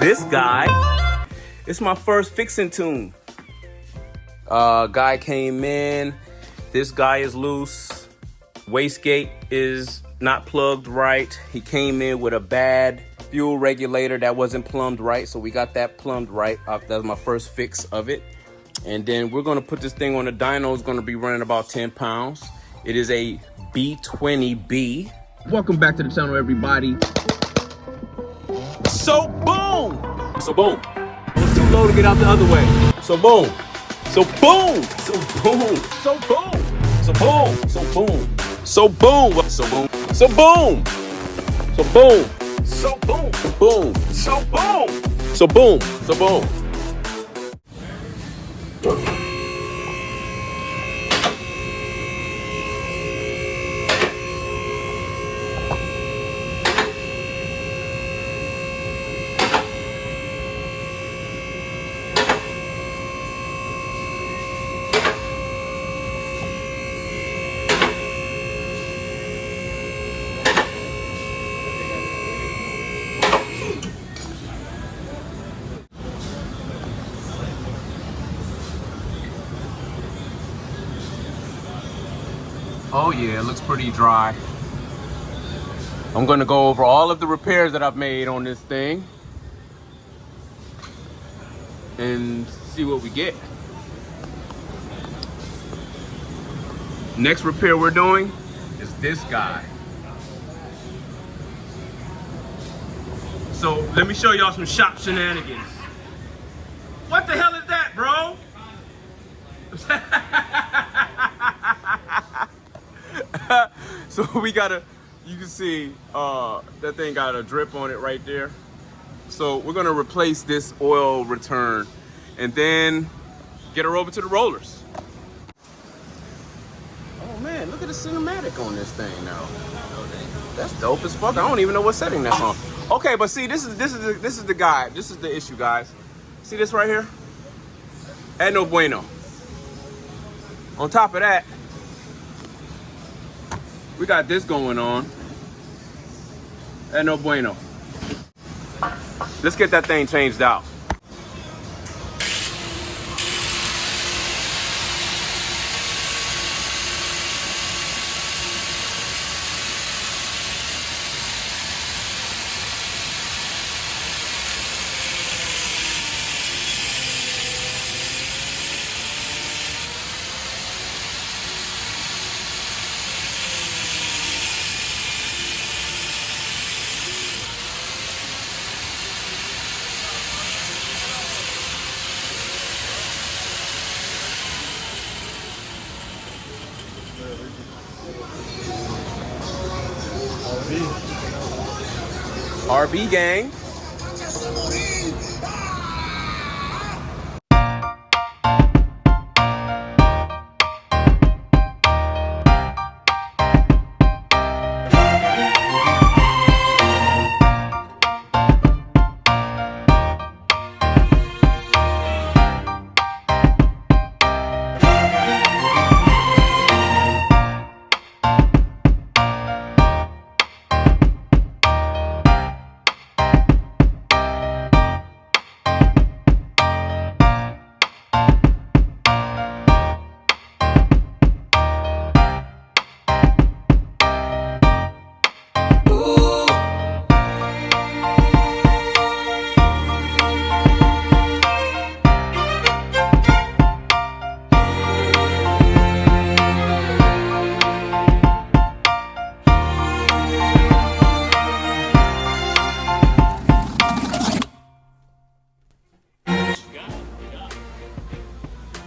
this guy. It's my first fixing tune. Guy came in. This guy is loose. Wastegate is not plugged right. He came in with a bad fuel regulator that wasn't plumbed right, so we got that plumbed right. That was my first fix of it. And then we're gonna put this thing on the dyno. It's gonna be running about 10 pounds. It is a B20b. Welcome back to the channel, everybody. So boom! So boom. It's too low to get out the other way. So boom. So boom. So boom. So boom. So boom. So boom. So boom. So boom. So boom. So boom. So boom. Boom. So boom. So boom. So boom. Oh yeah, it looks pretty dry. I'm gonna go over all of the repairs that I've made on this thing and see what we get. Next repair we're doing is this guy. So let me show y'all some shop shenanigans. What the hell is that, bro? So we gotta, you can see that thing got a drip on it right there. So we're gonna replace this oil return and then get her over to the rollers. Oh man, look at the cinematic on this thing now. That's dope as fuck. I don't even know what setting that's on. Okay, but see, this is the guy. This is the issue, guys. See this right here? And no bueno. On top of that, we got this going on. And no bueno. Let's get that thing changed out. RB gang.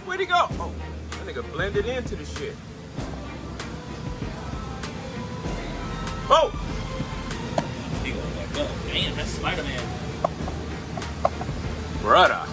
Where'd he go? Oh, that nigga blended into the shit. Oh! He goes like, oh, damn, that's Spider-Man. Brother.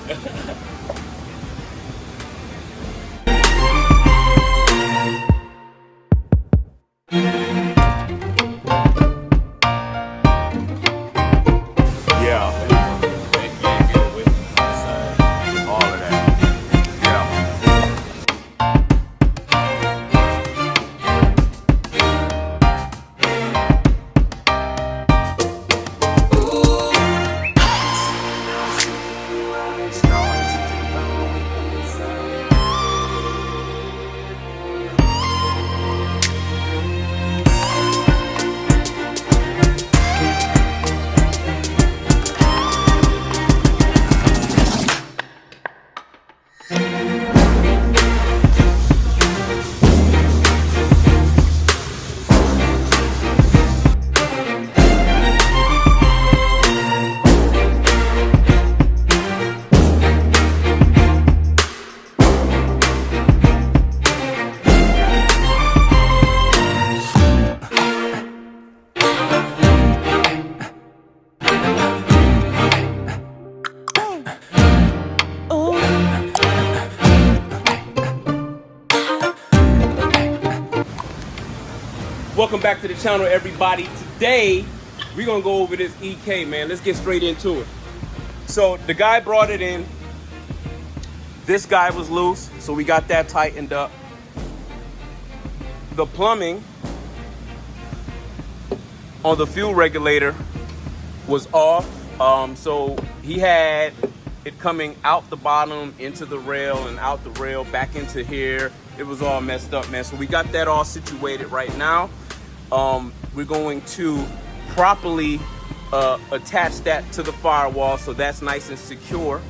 Welcome back to the channel, everybody. Today, we're gonna go over this EK, man. Let's get straight into it. So the guy brought it in. This guy was loose, so we got that tightened up. The plumbing on the fuel regulator was off. So he had it coming out the bottom into the rail and out the rail back into here. It was all messed up, man. So we got that all situated right now. We're going to properly attach that to the firewall so that's nice and secure.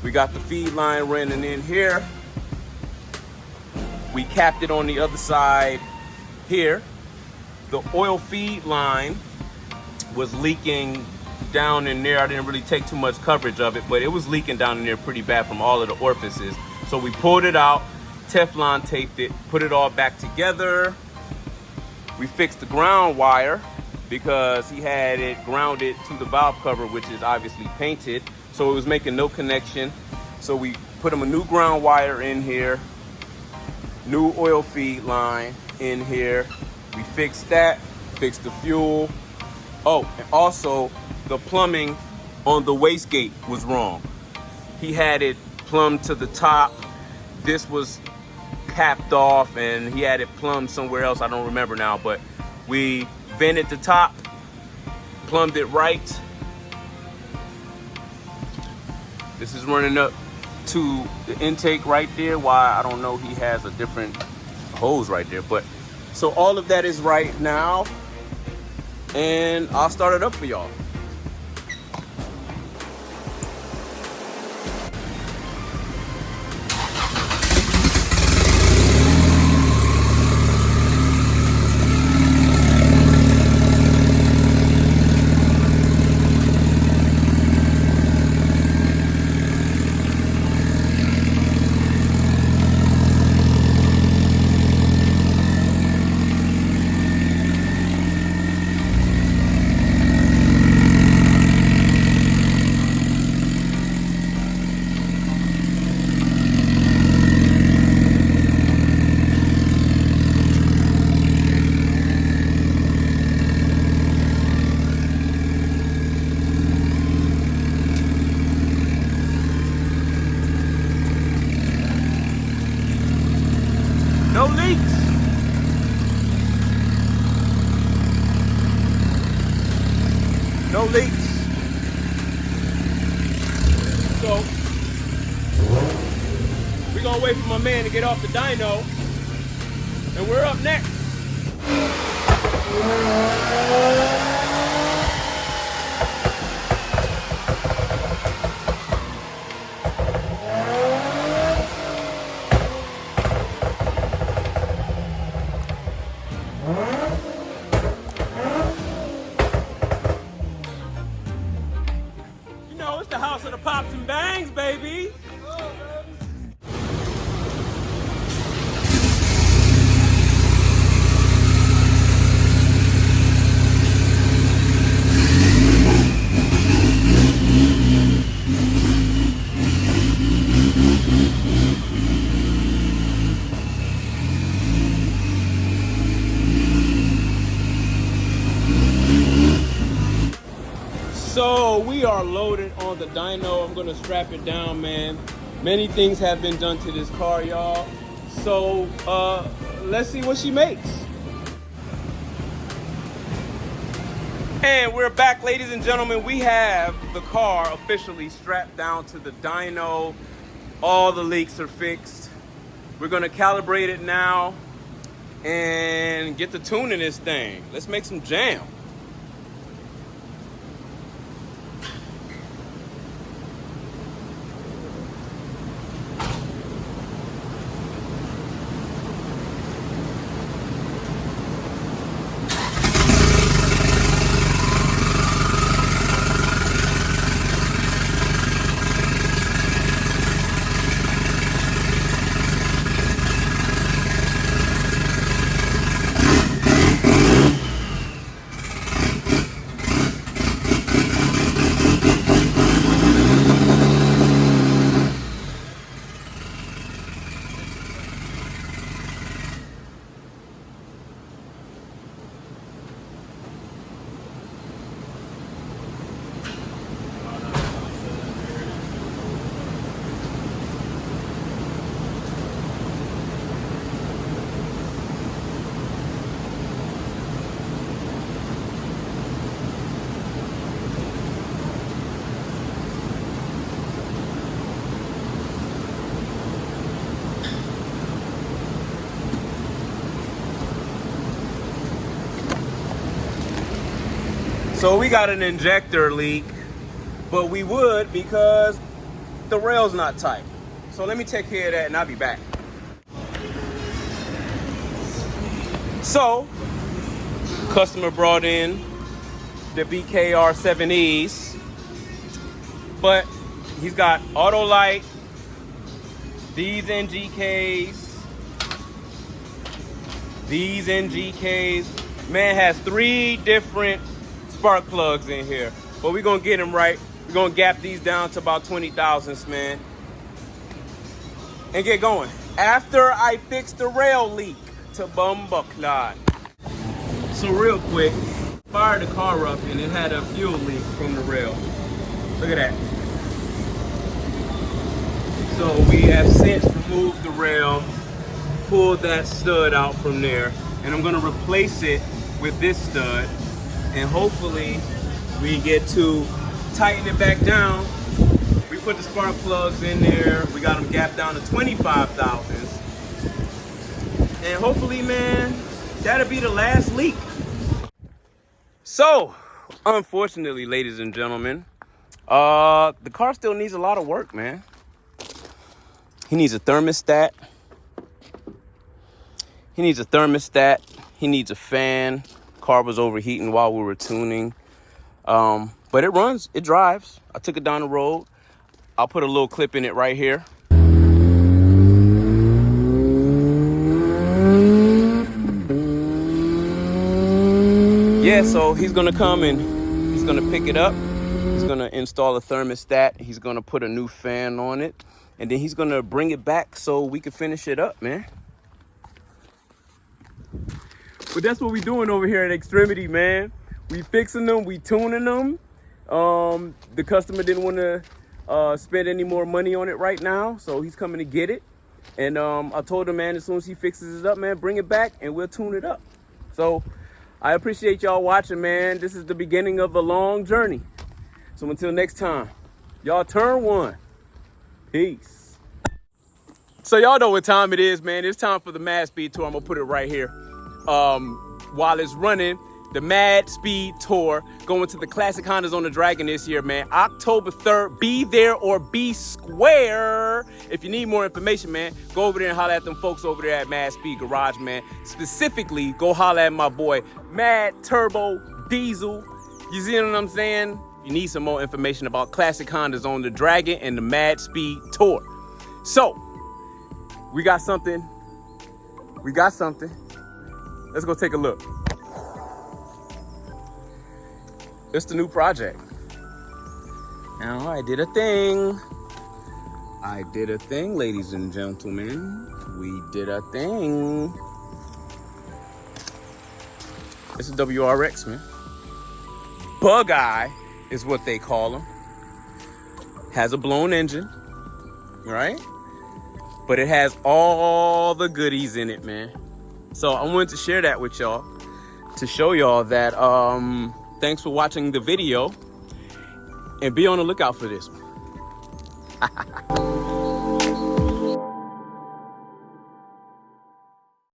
We got the feed line running in here. We capped it on the other side here. The oil feed line was leaking down in there. I didn't really take too much coverage of it, but it was leaking down in there pretty bad from all of the orifices. So we pulled it out, Teflon taped it, put it all back together. We fixed the ground wire because he had it grounded to the valve cover, which is obviously painted. So it was making no connection. So we put him a new ground wire in here, new oil feed line in here. We fixed that, fixed the fuel. Oh, and also the plumbing on the wastegate was wrong. He had it plumbed to the top. This was capped off and he had it plumbed somewhere else. I don't remember now, but we vented the top, plumbed it right. This is running up to the intake right there. Why, I don't know, he has a different hose right there. But so all of that is right now. And I'll start it up for y'all. No leaks. No leaks. So we're gonna wait for my man to get off the dyno, and we're up next. It's the house of the pops and bangs, baby. So we are loaded on the dyno. I'm gonna strap it down, man. Many things have been done to this car, y'all. So let's see what she makes. And we're back, ladies and gentlemen. We have the car officially strapped down to the dyno. All the leaks are fixed. We're gonna calibrate it now and get to tuning this thing. Let's make some jam. So we got an injector leak, but we would because the rail's not tight. So let me take care of that and I'll be back. So, customer brought in the BKR7Es, but he's got auto light, these NGKs, these NGKs. Man has 3 different spark plugs in here, but we're gonna get them right. We're gonna gap these down to about 20 thousandths, man, and get going. After I fix the rail leak to Bumbuckland. So real quick, fired the car up and it had a fuel leak from the rail. Look at that. So we have since removed the rail, pulled that stud out from there, and I'm gonna replace it with this stud, and hopefully we get to tighten it back down. We put the spark plugs in there, we got them gapped down to 25 thousandths, and hopefully, man, that'll be the last leak. So, unfortunately, ladies and gentlemen, the car still needs a lot of work, man. He needs a thermostat. He needs a fan. Car was overheating while we were tuning. But it runs, it drives. I took it down the road. I'll put a little clip in it right here. Yeah, so he's gonna come and he's gonna pick it up. He's gonna install a thermostat. He's gonna put a new fan on it. And then he's gonna bring it back so we can finish it up, man. But that's what we doing over here at Extremity, man. We fixing them, we tuning them. The customer didn't want to spend any more money on it right now, so he's coming to get it. And I told him, man, as soon as he fixes it up, man, bring it back and we'll tune it up. So I appreciate y'all watching, man. This is the beginning of a long journey. So until next time, y'all turn one. Peace. So y'all know what time it is, man. It's time for the Mad Speed Tour. I'm gonna put it right here. While it's running, the Mad Speed Tour going to the Classic Hondas on the Dragon this year, man. October 3rd, be there or be square. If you need more information, man, go over there and holler at them folks over there at Mad Speed Garage, man. Specifically, go holler at my boy, Mad Turbo Diesel. You see what I'm saying? You need some more information about Classic Hondas on the Dragon and the Mad Speed Tour. So, we got something. Let's go take a look. It's the new project. Now, I did a thing, ladies and gentlemen. We did a thing. It's a WRX, man. Bug Eye is what they call them. Has a blown engine, right? But it has all the goodies in it, man. So I wanted to share that with y'all to show y'all that thanks for watching the video and be on the lookout for this one.